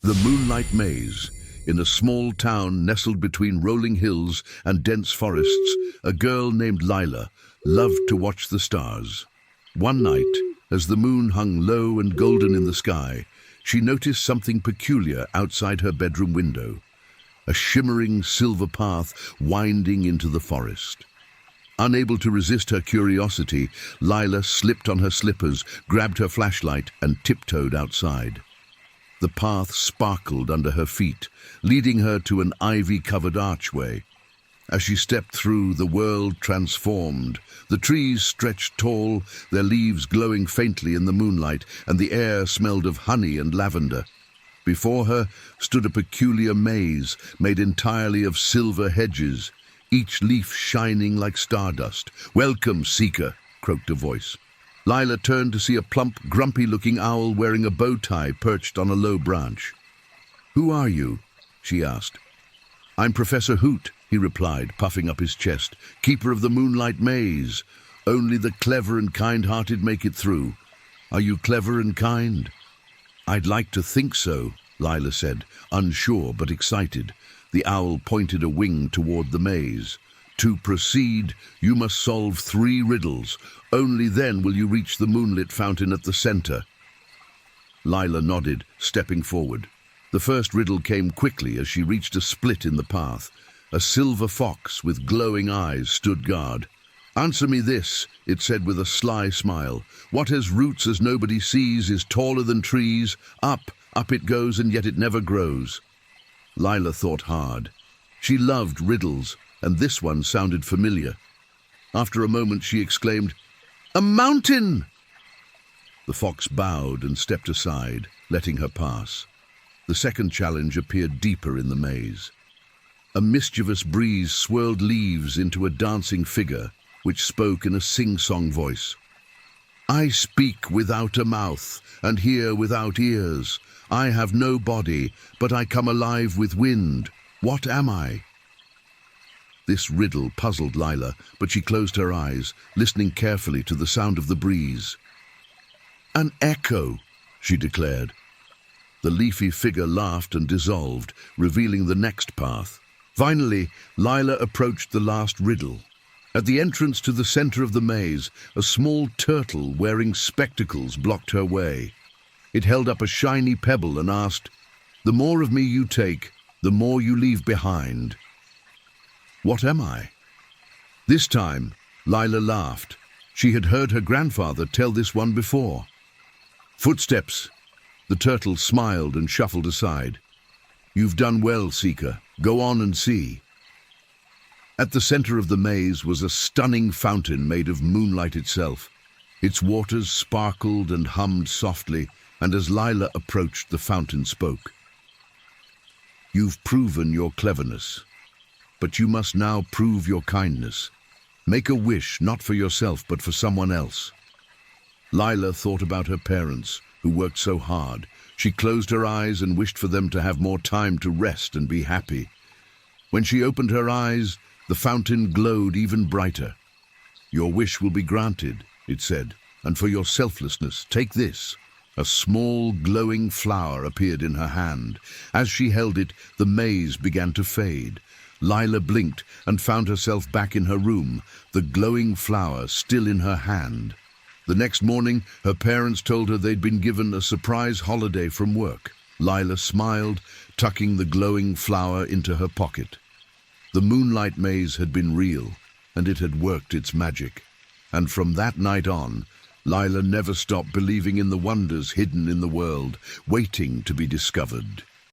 The Moonlight Maze. In a small town nestled between rolling hills and dense forests, a girl named Lila loved to watch the stars. One night, as the moon hung low and golden in the sky, she noticed something peculiar outside her bedroom window, a shimmering silver path winding into the forest. Unable to resist her curiosity, Lila slipped on her slippers, grabbed her flashlight, and tiptoed outside. The path sparkled under her feet, leading her to an ivy-covered archway. As she stepped through, the world transformed. The trees stretched tall, their leaves glowing faintly in the moonlight, and the air smelled of honey and lavender. Before her stood a peculiar maze made entirely of silver hedges, each leaf shining like stardust. "Welcome, seeker," croaked a voice. Lila turned to see a plump, grumpy-looking owl wearing a bow tie perched on a low branch. "Who are you?" she asked. "I'm Professor Hoot," he replied, puffing up his chest, "keeper of the Moonlight Maze. Only the clever and kind-hearted make it through. Are you clever and kind?" "I'd like to think so," Lila said, unsure but excited. The owl pointed a wing toward the maze. "To proceed, you must solve 3 riddles. Only then will you reach the Moonlit Fountain at the center." Lila nodded, stepping forward. The first riddle came quickly as she reached a split in the path. A silver fox with glowing eyes stood guard. "Answer me this," it said with a sly smile. "What has roots as nobody sees, is taller than trees. Up, up it goes, and yet it never grows." Lila thought hard. She loved riddles, and this one sounded familiar. After a moment she exclaimed, "A mountain!" The fox bowed and stepped aside, letting her pass. The second challenge appeared deeper in the maze. A mischievous breeze swirled leaves into a dancing figure, which spoke in a sing-song voice. "I speak without a mouth, and hear without ears. I have no body, but I come alive with wind. What am I?" This riddle puzzled Lila, but she closed her eyes, listening carefully to the sound of the breeze. "An echo," she declared. The leafy figure laughed and dissolved, revealing the next path. Finally, Lila approached the last riddle. At the entrance to the center of the maze, a small turtle wearing spectacles blocked her way. It held up a shiny pebble and asked, "The more of me you take, the more you leave behind. What am I?" This time, Lila laughed. She had heard her grandfather tell this one before. "Footsteps." The turtle smiled and shuffled aside. "You've done well, seeker. Go on and see." At the center of the maze was a stunning fountain made of moonlight itself. Its waters sparkled and hummed softly, and as Lila approached, the fountain spoke. "You've proven your cleverness, but you must now prove your kindness. Make a wish, not for yourself, but for someone else." Lila thought about her parents, who worked so hard. She closed her eyes and wished for them to have more time to rest and be happy. When she opened her eyes, the fountain glowed even brighter. "Your wish will be granted," it said, "and for your selflessness, take this." A small, glowing flower appeared in her hand. As she held it, the maze began to fade. Lila blinked and found herself back in her room, the glowing flower still in her hand. The next morning, her parents told her they'd been given a surprise holiday from work. Lila smiled, tucking the glowing flower into her pocket. The Moonlight Maze had been real, and it had worked its magic. And from that night on, Lila never stopped believing in the wonders hidden in the world, waiting to be discovered.